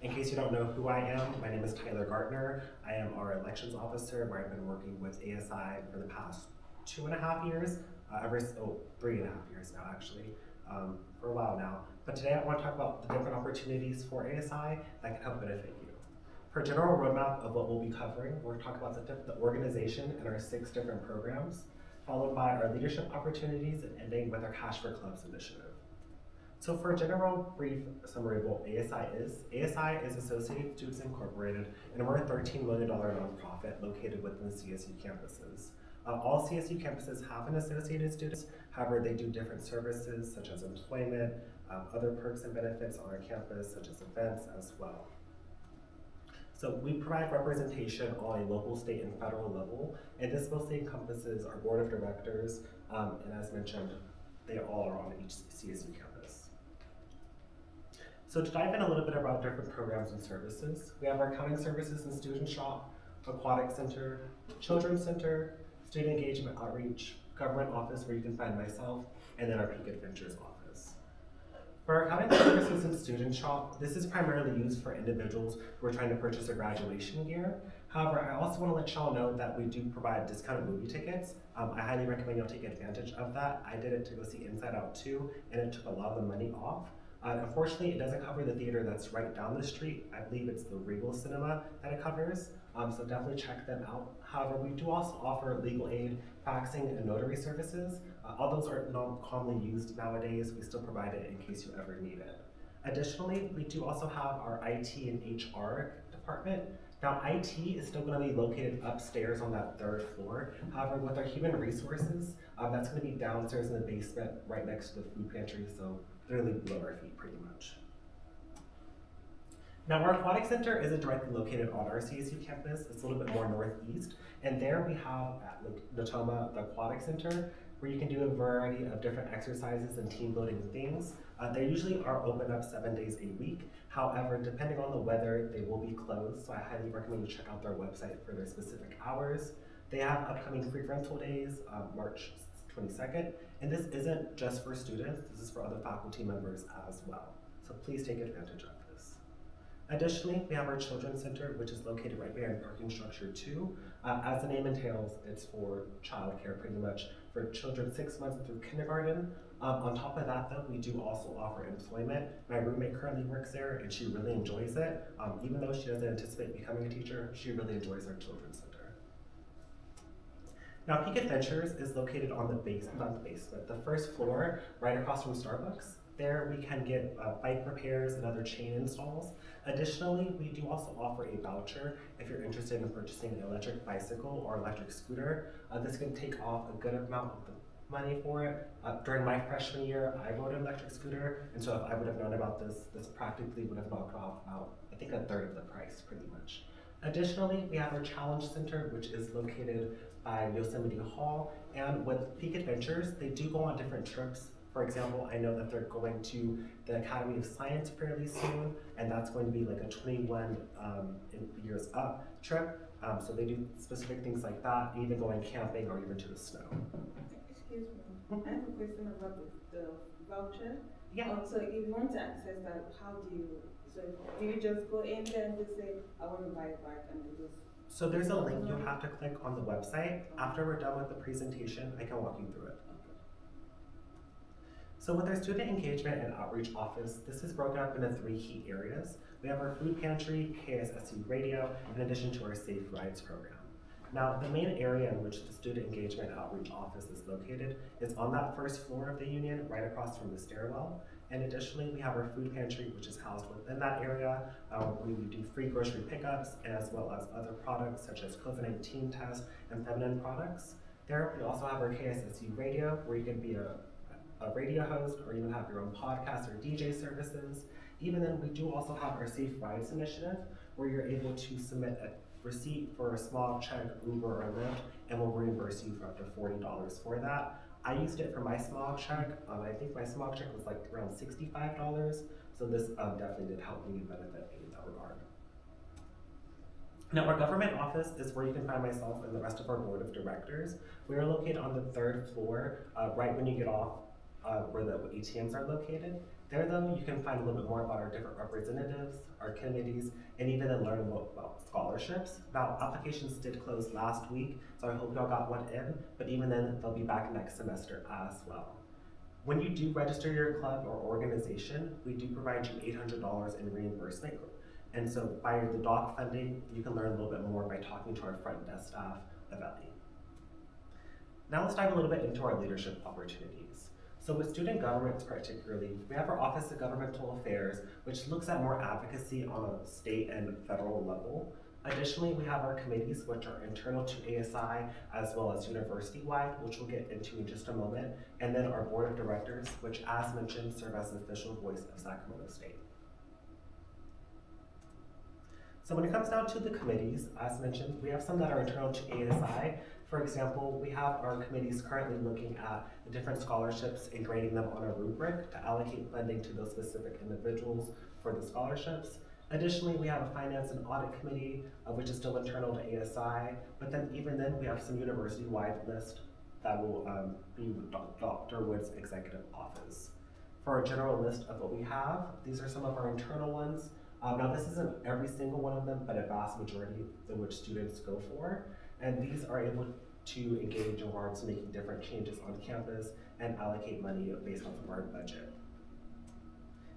In case you don't know who I am, my name is Tyler Gartner. I am our elections officer, where I've been working with ASI for the past 2.5 years, 3.5 years now actually, for a while now. But today I want to talk about the different opportunities for ASI that can help benefit you. For a general roadmap of what we'll be covering, we'll talk about the organization and our 6 different programs, followed by our leadership opportunities, and ending with our Cash for Clubs initiative. So for a general brief summary of what ASI is Associated Students Incorporated, and we're a $13 million nonprofit located within the CSU campuses. All CSU campuses have an Associated Students, however they do different services such as employment, other perks and benefits on our campus such as events as well. So we provide representation on a local, state, and federal level, and this mostly encompasses our board of directors, and as mentioned, they all are on each CSU campus. So to dive in a little bit about different programs and services, we have our accounting services and student shop, aquatic center, children's center, student engagement outreach, government office where you can find myself, and then our Peak Adventures office. For our accounting services and student shop, this is primarily used for individuals who are trying to purchase a graduation gear. However, I also want to let y'all know that we do provide discounted movie tickets. I highly recommend y'all take advantage of that. I did it to go see Inside Out 2, and it took a lot of the money off. Unfortunately, it doesn't cover the theater that's right down the street. I believe it's the Regal Cinema that it covers, so definitely check them out. However, we do also offer legal aid, faxing, and notary services. All those are not commonly used nowadays. We still provide it in case you ever need it. Additionally, we do also have our IT and HR department. Now, IT is still going to be located upstairs on that 3rd floor. However, with our human resources, that's going to be downstairs in the basement right next to the food pantry, so literally below our feet pretty much. Now, our aquatic center isn't directly located on our CSU campus. It's a little bit more northeast, and there we have at Natoma the aquatic center, where you can do a variety of different exercises and team building things. They usually are open up 7 days a week. However, depending on the weather, they will be closed, so I highly recommend you check out their website for their specific hours. They have upcoming free rental days, March 22nd, and this isn't just for students, this is for other faculty members as well. So please take advantage of this. Additionally, we have our Children's Center, which is located right there in Parking Structure 2. As the name entails, it's for childcare pretty much for children 6 months through kindergarten. On top of that though, we do also offer employment. My roommate currently works there and she really enjoys it. Even though she doesn't anticipate becoming a teacher, she really enjoys our Children's Center. Now, Peak Adventures is located on the 1st floor, right across from Starbucks. There we can get bike repairs and other chain installs. Additionally, we do also offer a voucher if you're interested in purchasing an electric bicycle or electric scooter. This can take off a good amount of the money for it. During my freshman year, I rode an electric scooter, and so if I would have known about this practically would have knocked off about, I think, 1/3 of the price pretty much. Additionally, we have our Challenge Center, which is located by Yosemite Hall, and with Peak Adventures, they do go on different trips. For example, I know that they're going to the Academy of Science fairly soon, and that's going to be like a 21 years up trip. So they do specific things like that, even going camping or even to the snow. Excuse me, I have a question about the voucher. Yeah. So if you want to access that, how do you just go in there and just say, I want to buy a bike and do this? So there's a link you have to click on the website. After we're done with the presentation, I can walk you through it. So with our student engagement and outreach office, this is broken up into 3 key areas. We have our food pantry, KSSU radio, in addition to our Safe Rides program. Now, the main area in which the student engagement and outreach office is located is on that 1st floor of the union, right across from the stairwell. And additionally, we have our food pantry, which is housed within that area. We do free grocery pickups, as well as other products such as COVID-19 tests and feminine products. There, we also have our KSSU radio, where you can be a radio host or even have your own podcast or DJ services. Even then, we do also have our Safe Rides initiative, where you're able to submit a receipt for a small check, Uber or Lyft, and we'll reimburse you for up to $40 for that. I used it for my small check. I think my small check was like around $65, so this definitely did help me benefit me in that regard. Now, our government office is where you can find myself and the rest of our board of directors. We are located on the 3rd floor, right when you get off where the ATMs are located. There though, you can find a little bit more about our different representatives, our committees, and even then learn about scholarships. Now, applications did close last week, so I hope y'all got one in, but even then, they'll be back next semester as well. When you do register your club or organization, we do provide you $800 in reimbursement. And so by the doc funding, you can learn a little bit more by talking to our front desk staff of LE. Now let's dive a little bit into our leadership opportunities. So with student governments particularly, we have our Office of Governmental Affairs, which looks at more advocacy on a state and federal level. Additionally, we have our committees, which are internal to ASI, as well as university-wide, which we'll get into in just a moment, and then our board of directors, which as mentioned, serve as the official voice of Sacramento State. So when it comes down to the committees, as mentioned, we have some that are internal to ASI. For example, we have our committees currently looking at the different scholarships and grading them on a rubric to allocate funding to those specific individuals for the scholarships. Additionally, we have a finance and audit committee, which is still internal to ASI, but then even then we have some university-wide list that will be Dr. Wood's executive office. For a general list of what we have, these are some of our internal ones. Now this isn't every single one of them, but a vast majority of which students go for. And these are able to engage in regards to making different changes on campus and allocate money based off of our budget.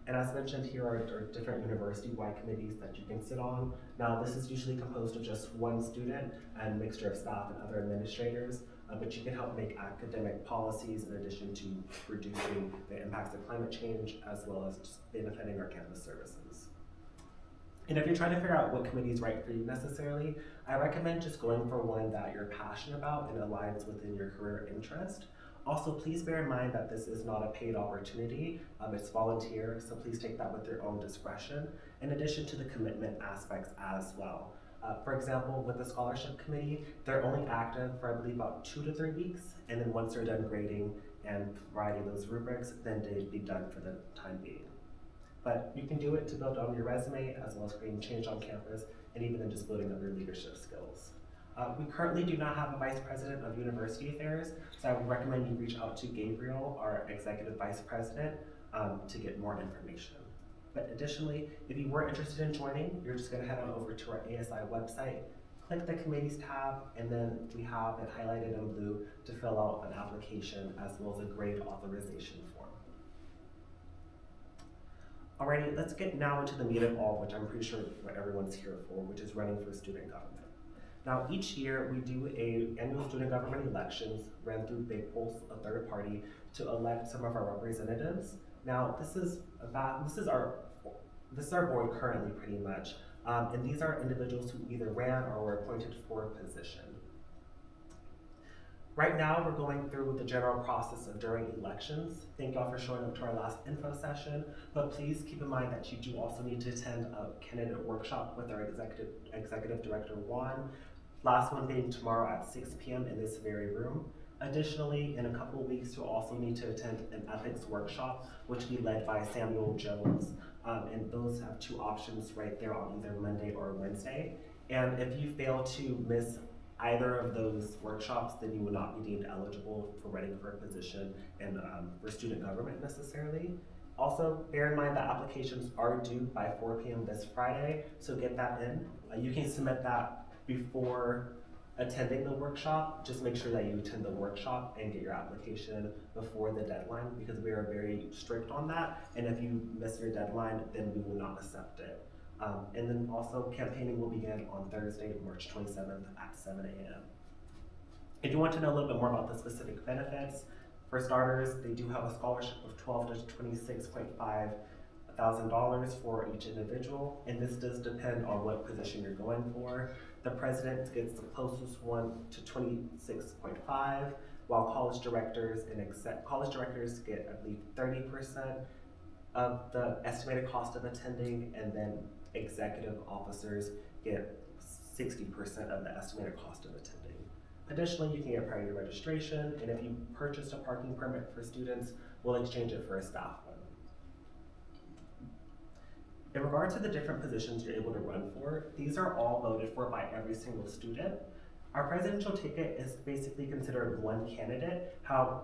And as mentioned, here are different university-wide committees that you can sit on. Now this is usually composed of just one student and a mixture of staff and other administrators, but you can help make academic policies in addition to reducing the impacts of climate change as well as just benefiting our campus services. And if you're trying to figure out what committee is right for you necessarily, I recommend just going for one that you're passionate about and aligns within your career interest. Also, please bear in mind that this is not a paid opportunity, it's volunteer, so please take that with your own discretion, in addition to the commitment aspects as well. For example, with the scholarship committee, they're only active for I believe about 2 to 3 weeks, and then once they're done grading and providing those rubrics, then they'd be done for the time being. But you can do it to build on your resume as well as creating change on campus and even then just building up your leadership skills. We currently do not have a vice president of university affairs, so I would recommend you reach out to Gabriel, our executive vice president, to get more information. But additionally, if you were interested in joining, you're just going to head on over to our ASI website, click the committees tab, and then we have it highlighted in blue to fill out an application as well as a grade authorization form. Alrighty, let's get now into the meat of all, which I'm pretty sure what everyone's here for, which is running for student government. Now, each year we do annual student government elections ran through big polls, a third party, to elect some of our representatives. Now, this is our board currently, pretty much, and these are individuals who either ran or were appointed for a position. Right now, we're going through the general process of during elections. Thank y'all for showing up to our last info session, but please keep in mind that you do also need to attend a candidate workshop with our executive director, Juan. Last one being tomorrow at 6 p.m. in this very room. Additionally, in a couple of weeks, you'll also need to attend an ethics workshop, which will be led by Samuel Jones. And those have 2 options right there on either Monday or Wednesday. And if you fail to miss either of those workshops, then you will not be deemed eligible for running for a position in for student government necessarily. Also, bear in mind that applications are due by 4 p.m. this Friday, so get that in. You can submit that before attending the workshop. Just make sure that you attend the workshop and get your application before the deadline, because we are very strict on that, and if you miss your deadline, then we will not accept it. And then also campaigning will begin on Thursday, March 27th at 7 a.m. If you want to know a little bit more about the specific benefits, for starters, they do have a scholarship of $12,000 to $26,500 for each individual, and this does depend on what position you're going for. The president gets the closest one to $26,500, while college directors get, I believe, 30% of the estimated cost of attending, and then executive officers get 60% of the estimated cost of attending. Additionally, you can get priority registration, and if you purchased a parking permit for students, we'll exchange it for a staff one. In regard to the different positions you're able to run for, these are all voted for by every single student. Our presidential ticket is basically considered one candidate,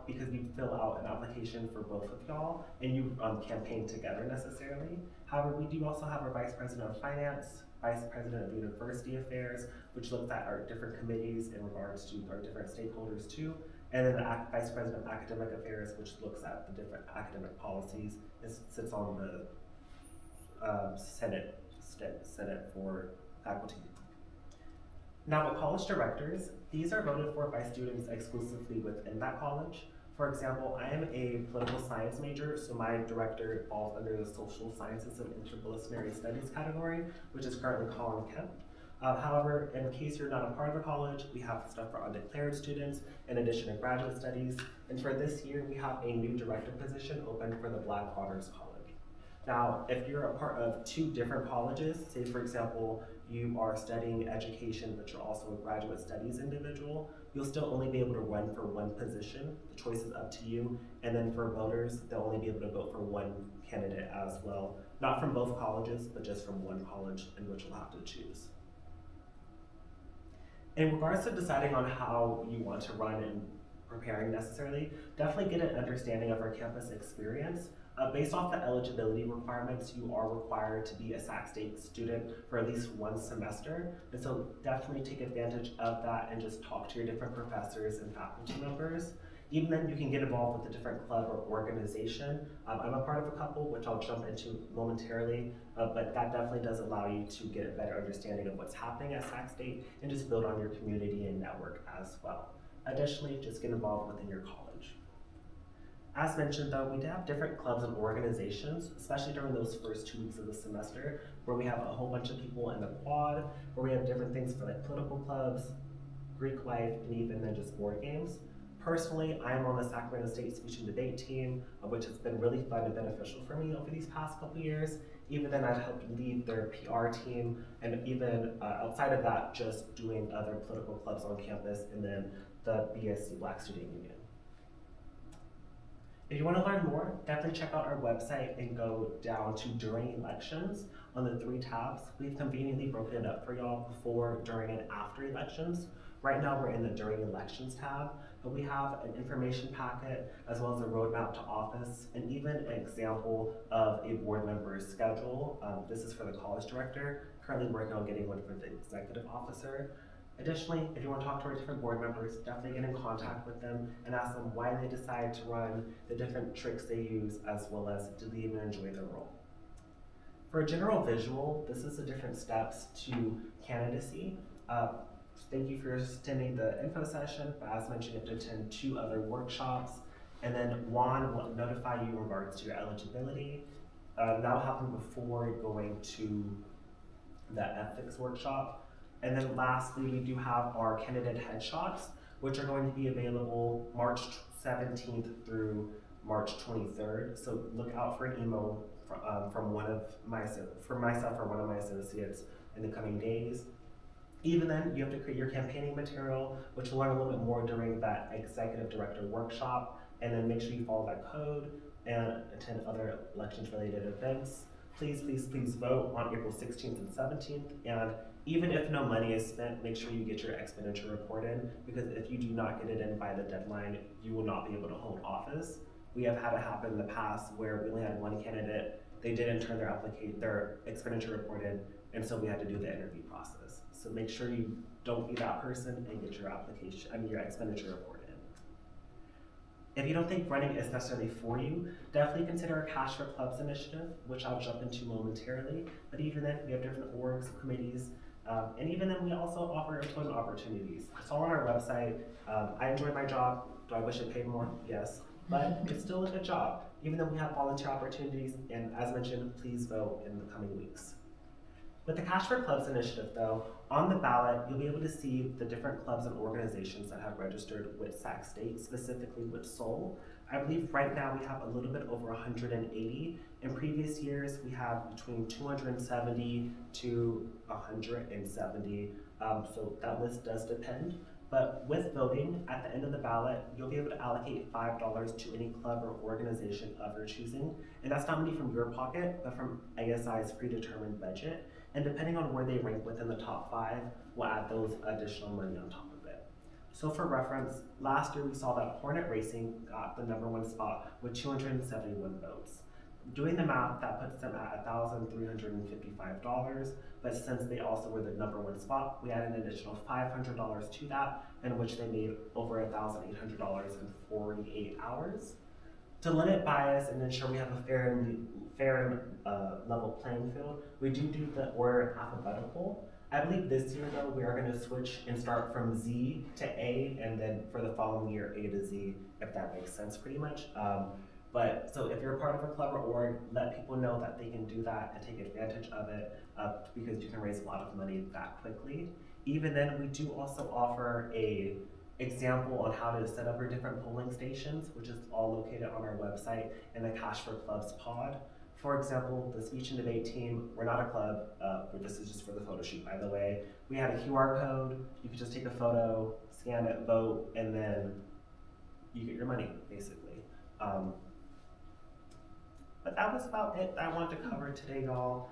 because we fill out an application for both of y'all, and you campaign together necessarily. However, we do also have our vice president of finance, vice president of university affairs, which looks at our different committees in regards to our different stakeholders too, and then the vice president of academic affairs, which looks at the different academic policies. It sits on the Senate for faculty. Now, with college directors, these are voted for by students exclusively within that college. For example, I am a political science major, so my director falls under the social sciences and interdisciplinary studies category, which is currently Colin Kemp. However, in case you're not a part of a college, we have stuff for undeclared students, in addition to graduate studies. And for this year, we have a new director position open for the Black Honors College. Now, if you're a part of two different colleges, say for example, you are studying education, but you're also a graduate studies individual, you'll still only be able to run for one position. The choice is up to you. And then for voters, they'll only be able to vote for one candidate as well. Not from both colleges, but just from one college in which you'll have to choose. In regards to deciding on how you want to run and preparing necessarily, definitely get an understanding of our campus experience. Based off the eligibility requirements, you are required to be a Sac State student for at least one semester. And so definitely take advantage of that and just talk to your different professors and faculty members. Even then, you can get involved with a different club or organization. I'm a part of a couple, which I'll jump into momentarily, but that definitely does allow you to get a better understanding of what's happening at Sac State and just build on your community and network as well. Additionally, just get involved within your college. As mentioned though, we do have different clubs and organizations, especially during those first 2 weeks of the semester, where we have a whole bunch of people in the quad, where we have different things for like political clubs, Greek life, and even then just board games. Personally, I'm on the Sacramento State Speech and Debate team, which has been really fun and beneficial for me over these past couple years. Even then, I've helped lead their PR team, and even outside of that, just doing other political clubs on campus, and then the BSC Black Student Union. If you want to learn more, definitely check out our website and go down to during elections on the 3 tabs. We've conveniently broken it up for y'all before, during, and after elections. Right now we're in the during elections tab, but we have an information packet as well as a roadmap to office and even an example of a board member's schedule. This is for the college director, currently working on getting one for the executive officer. Additionally, if you want to talk to our different board members, definitely get in contact with them and ask them why they decide to run, the different tricks they use, as well as do they even enjoy their role. For a general visual, this is the different steps to candidacy. Thank you for attending the info session, but as mentioned, you have to attend 2 other workshops, and then Juan will notify you in regards to your eligibility. That'll happen before going to the ethics workshop. And then lastly, we do have our candidate headshots, which are going to be available March 17th through March 23rd. So look out for an email from myself or one of my associates in the coming days. Even then, you have to create your campaigning material, which we'll learn a little bit more during that executive director workshop, and then make sure you follow that code and attend other elections related events. Please, please, please vote on April 16th and 17th, and even if no money is spent, make sure you get your expenditure report in, because if you do not get it in by the deadline, you will not be able to hold office. We have had it happen in the past where we only had one candidate, they didn't turn their expenditure report in, and so we had to do the interview process. So make sure you don't be that person and get your expenditure report in. If you don't think running is necessarily for you, definitely consider our Cash for Clubs initiative, which I'll jump into momentarily. But even then, we have different orgs, committees, and even then we also offer employment opportunities. It's all on our website. I enjoy my job. Do I wish it paid more? Yes, but it's still a good job. Even though we have volunteer opportunities, and as mentioned, please vote in the coming weeks. With the Cash for Clubs initiative though, on the ballot, you'll be able to see the different clubs and organizations that have registered with Sac State, specifically with SOL. I believe right now we have a little bit over 180. In previous years, we have between 270 to 170, so that list does depend. But with voting, at the end of the ballot, you'll be able to allocate $5 to any club or organization of your choosing. And that's not money from your pocket, but from ASI's predetermined budget. And depending on where they rank within the top 5, we'll add those additional money on top of So for reference, last year we saw that Hornet Racing got the #1 spot with 271 votes. Doing the math, that puts them at $1,355, but since they also were the #1 spot, we added an additional $500 to that, in which they made over $1,800 in 48 hours. To limit bias and ensure we have a fair and level playing field, we do the order alphabetical. I believe this year though, we are going to switch and start from Z to A, and then for the following year, A to Z, if that makes sense pretty much. But so if you're a part of a club or org, let people know that they can do that and take advantage of it because you can raise a lot of money that quickly. Even then, we do also offer a example on how to set up your different polling stations, which is all located on our website in the Cash for Clubs pod. For example, the speech and debate team, we're not a club, but this is just for the photo shoot, by the way. We have a QR code, you can just take a photo, scan it, vote, and then you get your money, basically. But that was about it that I wanted to cover today, y'all.